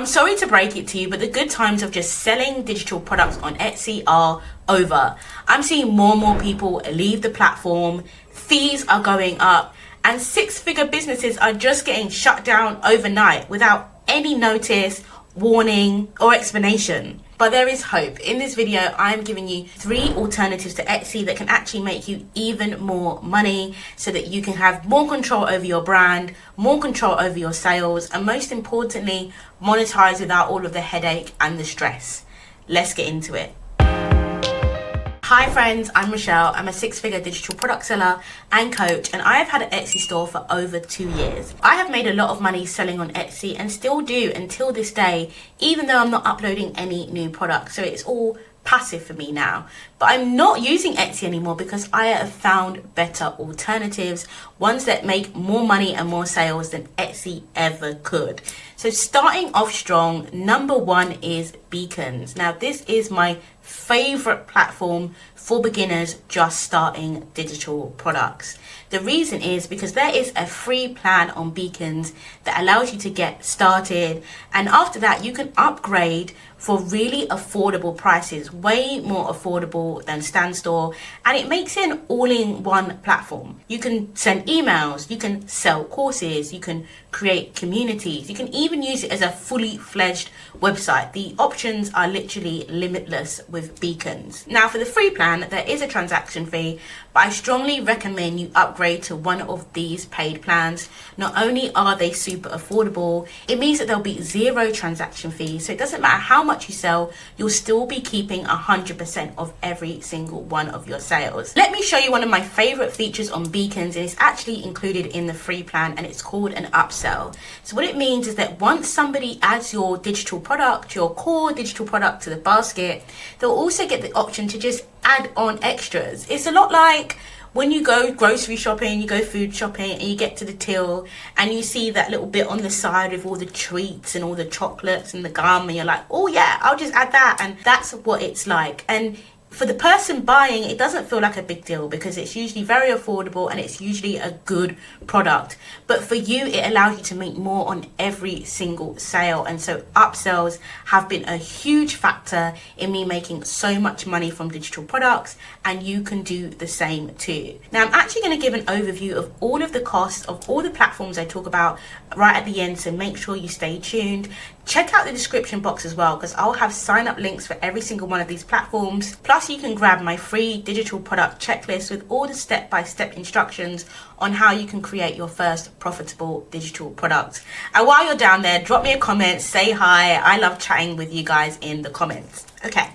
I'm sorry to break it to you, but the good times of just selling digital products on Etsy are over. I'm seeing more and more people leave the platform, fees are going up, and six-figure businesses are just getting shut down overnight without any notice, warning, or explanation. But there is hope. In this video, I'm giving you 3 alternatives to Etsy that can actually make you even more money so that you can have more control over your brand, more control over your sales, and most importantly, monetize without all of the headache and the stress. Let's get into it. Hi friends, I'm Michelle. I'm a 6-figure digital product seller and coach, and I have had an Etsy store for over 2 years. I have made a lot of money selling on Etsy and still do until this day, even though I'm not uploading any new products. So it's all passive for me now. But I'm not using Etsy anymore because I have found better alternatives, ones that make more money and more sales than Etsy ever could. So starting off strong, number 1 is Beacons. Now this is my favorite platform for beginners just starting digital products. The reason is because there is a free plan on Beacons that allows you to get started, and after that you can upgrade for really affordable prices, way more affordable than Standstore, and it makes it an all-in-one platform. You can send emails, you can sell courses, you can create communities, you can even use it as a fully fledged website. The options are literally limitless with Beacons. Now for the free plan, there is a transaction fee, but I strongly recommend you upgrade to one of these paid plans. Not only are they super affordable, it means that there'll be 0 transaction fees, so it doesn't matter how much you sell, you'll still be keeping 100% of every single one of your sales. Let me show you one of my favorite features on Beacons, and it's actually included in the free plan, and it's called an upsell. So what it means is that once somebody adds your digital product, your core digital product, to the basket, they'll also get the option to just add on extras. It's a lot like when you go grocery shopping, you go food shopping, and you get to the till and you see that little bit on the side with all the treats and all the chocolates and the gum, and you're like, oh yeah, I'll just add that. And that's what it's like. And for the person buying, it doesn't feel like a big deal because it's usually very affordable and it's usually a good product. But for you, it allows you to make more on every single sale. And so upsells have been a huge factor in me making so much money from digital products, and you can do the same too. Now I'm actually going to give an overview of all of the costs of all the platforms I talk about right at the end, so make sure you stay tuned. Check out the description box as well, because I'll have sign up links for every single one of these platforms. Plus you can grab my free digital product checklist with all the step-by-step instructions on how you can create your first profitable digital product. And while you're down there, drop me a comment, say hi. I love chatting with you guys in the comments. Okay,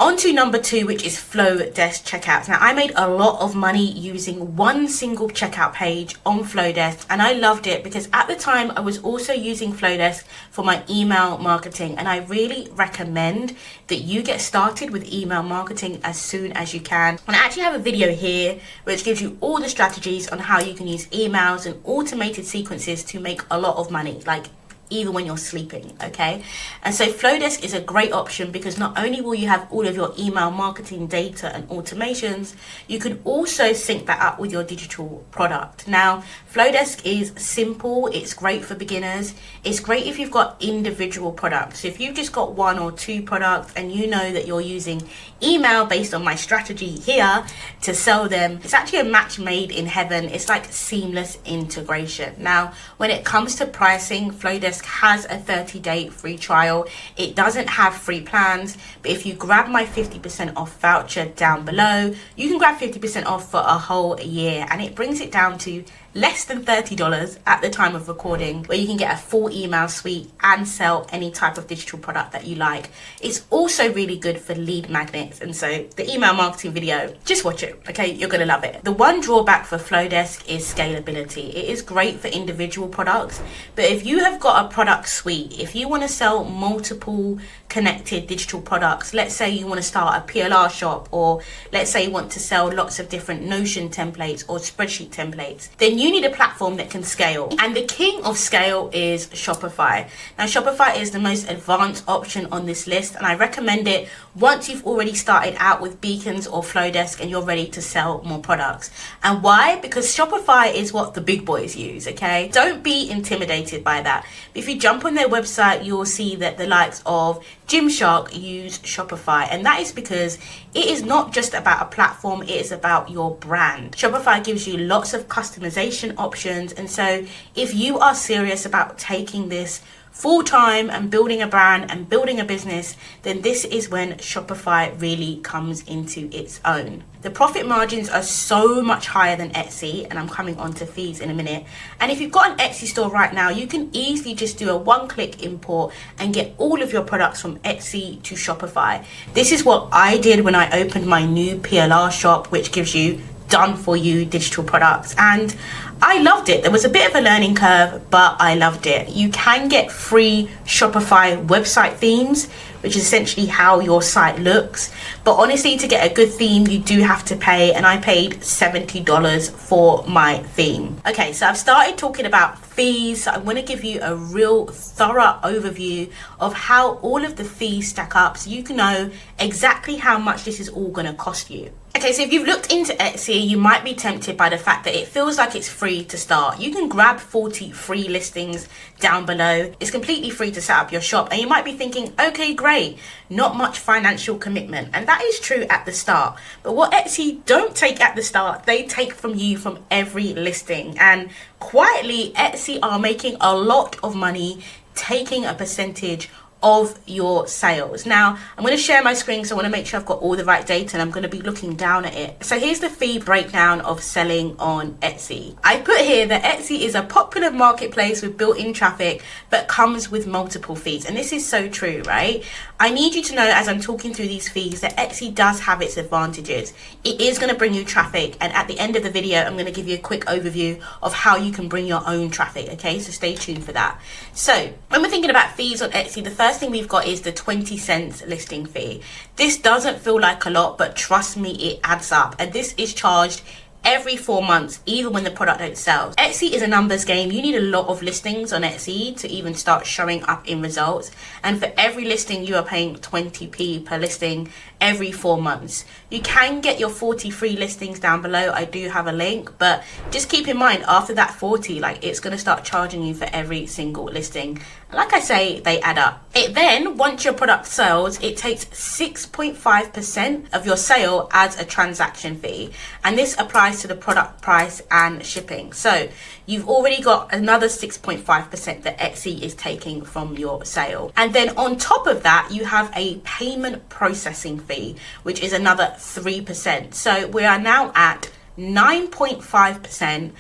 on to number 2, which is Flodesk checkouts. Now I made a lot of money using one single checkout page on Flodesk, and I loved it because at the time I was also using Flodesk for my email marketing, and I really recommend that you get started with email marketing as soon as you can. And I actually have a video here which gives you all the strategies on how you can use emails and automated sequences to make a lot of money, like even when you're sleeping, okay? And so Flodesk is a great option because not only will you have all of your email marketing data and automations, you can also sync that up with your digital product. Now, Flodesk is simple, it's great for beginners, it's great if you've got individual products. So if you've just got 1 or 2 products and you know that you're using email based on my strategy here to sell them, it's actually a match made in heaven. It's like seamless integration. Now, when it comes to pricing, Flodesk has a 30-day free trial. It doesn't have free plans, but if you grab my 50% off voucher down below, you can grab 50% off for a whole year, and it brings it down to less than $30 at the time of recording, where you can get a full email suite and sell any type of digital product that you like. It's also really good for lead magnets, and so the email marketing video, just watch it, okay? You're gonna love it. The one drawback for Flodesk is scalability. It is great for individual products, but if you have got a product suite, if you want to sell multiple connected digital products. Let's say you want to start a PLR shop, or let's say you want to sell lots of different Notion templates or spreadsheet templates, then you need a platform that can scale. And the king of scale is Shopify. Now, Shopify is the most advanced option on this list, and I recommend it once you've already started out with Beacons or Flodesk and you're ready to sell more products. And why? Because Shopify is what the big boys use, okay? Don't be intimidated by that. If you jump on their website, you'll see that the likes of Gymshark use Shopify, and that is because it is not just about a platform, it is about your brand. Shopify gives you lots of customization options, and so if you are serious about taking this full-time and building a brand and building a business, then this is when Shopify really comes into its own. The profit margins are so much higher than Etsy, and I'm coming on to fees in a minute. And if you've got an Etsy store right now, you can easily just do a one-click import and get all of your products from Etsy to Shopify. This is what I did when I opened my new PLR shop, which gives you done for you digital products, and I loved it. There was a bit of a learning curve, but I loved it. You can get free Shopify website themes, which is essentially how your site looks, but honestly, to get a good theme you do have to pay, and I paid $70 for my theme. Okay, so I've started talking about fees. So I want to give you a real thorough overview of how all of the fees stack up so you can know exactly how much this is all going to cost you. Okay, so if you've looked into Etsy, you might be tempted by the fact that it feels like it's free to start. You can grab 40 free listings down below. It's completely free to set up your shop, and you might be thinking, okay, great, not much financial commitment. And that is true at the start. But what Etsy don't take at the start, they take from you from every listing. And quietly, Etsy are making a lot of money taking a percentage of your sales. Now, I'm going to share my screen, so I want to make sure I've got all the right data, and I'm going to be looking down at it. So here's the fee breakdown of selling on Etsy. I put here that Etsy is a popular marketplace with built-in traffic, but comes with multiple fees. And this is so true, right? I need you to know, as I'm talking through these fees, that Etsy does have its advantages. It is going to bring you traffic, and at the end of the video, I'm going to give you a quick overview of how you can bring your own traffic, okay? So stay tuned for that. So when we're thinking about fees on Etsy, the first thing we've got is the 20 cents listing fee. This doesn't feel like a lot, but trust me, it adds up, and this is charged every 4 months, even when the product don't sell. Etsy is a numbers game. You need a lot of listings on Etsy to even start showing up in results, and for every listing you are paying 20p per listing every 4 months. You can get your 40 free listings down below. I do have a link, but just keep in mind, after that 40, like, it's going to start charging you for every single listing. Like I say, they add up. It then, once your product sells, it takes 6.5% of your sale as a transaction fee, and this applies to the product price and shipping. So you've already got another 6.5% that Etsy is taking from your sale. And then on top of that, you have a payment processing fee, which is another 3%. So we are now at 9.5%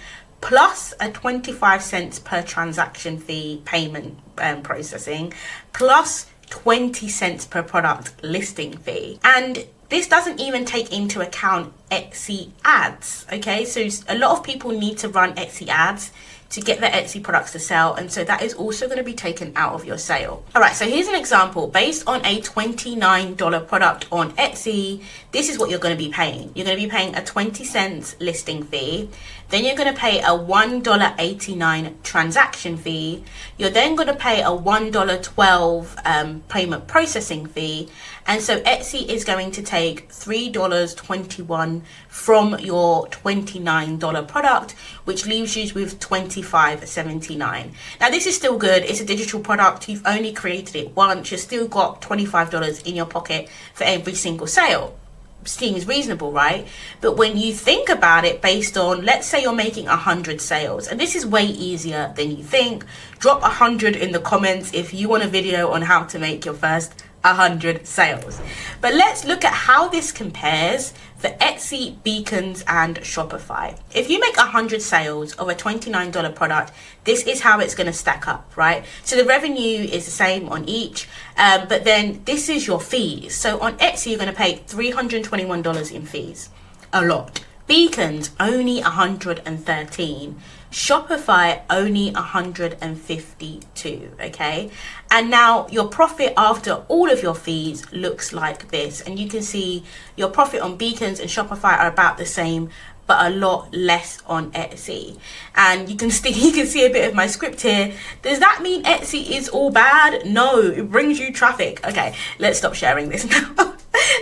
plus a 25 cents per transaction fee payment processing, plus 20 cents per product listing fee. And this doesn't even take into account Etsy ads, okay? So a lot of people need to run Etsy ads to get their Etsy products to sell, and so that is also going to be taken out of your sale. All right, so here's an example. Based on a $29 product on Etsy, this is what you're going to be paying. You're going to be paying a 20 cents listing fee. Then you're going to pay a $1.89 transaction fee. You're then going to pay a $1.12 payment processing fee. And so Etsy is going to take $3.21 from your $29 product, which leaves you with $25.79. Now, this is still good. It's a digital product. You've only created it once. You've still got $25 in your pocket for every single sale. Seems reasonable, right? But when you think about it, based on, let's say you're making 100 sales, and this is way easier than you think. Drop 100 in the comments if you want a video on how to make your first 100 sales. But let's look at how this compares for Etsy, Beacons, and Shopify. If you make 100 sales of a $29 product, this is how it's going to stack up, right? So the revenue is the same on each, but then this is your fees. So on Etsy, you're going to pay $321 in fees. A lot. Beacons, only $113. Shopify only 152, okay? And now your profit after all of your fees looks like this. And you can see your profit on Beacons and Shopify are about the same, but a lot less on Etsy. And you can see a bit of my script here. Does that mean Etsy is all bad? No, it brings you traffic. Okay, let's stop sharing this now.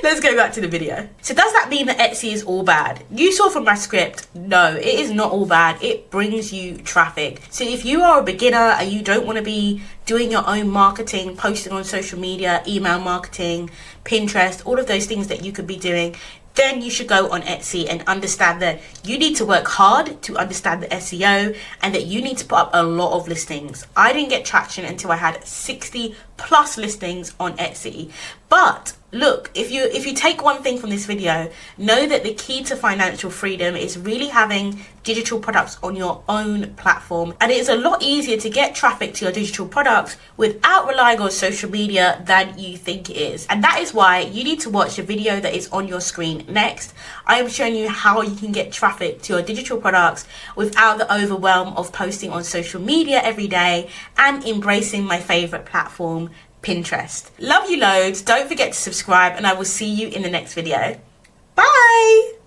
Let's go back to the video. So does that mean that Etsy is all bad? You saw from my script, no, it is not all bad. It brings you traffic. So if you are a beginner and you don't want to be doing your own marketing, posting on social media, email marketing, Pinterest, all of those things that you could be doing, then you should go on Etsy and understand that you need to work hard to understand the SEO and that you need to put up a lot of listings. I didn't get traction until I had 60 plus listings on Etsy. But look, if you take one thing from this video, know that the key to financial freedom is really having digital products on your own platform. And it is a lot easier to get traffic to your digital products without relying on social media than you think it is. And that is why you need to watch the video that is on your screen next. I am showing you how you can get traffic to your digital products without the overwhelm of posting on social media every day and embracing my favorite platform, Pinterest. Love you loads. Don't forget to subscribe and I will see you in the next video. Bye.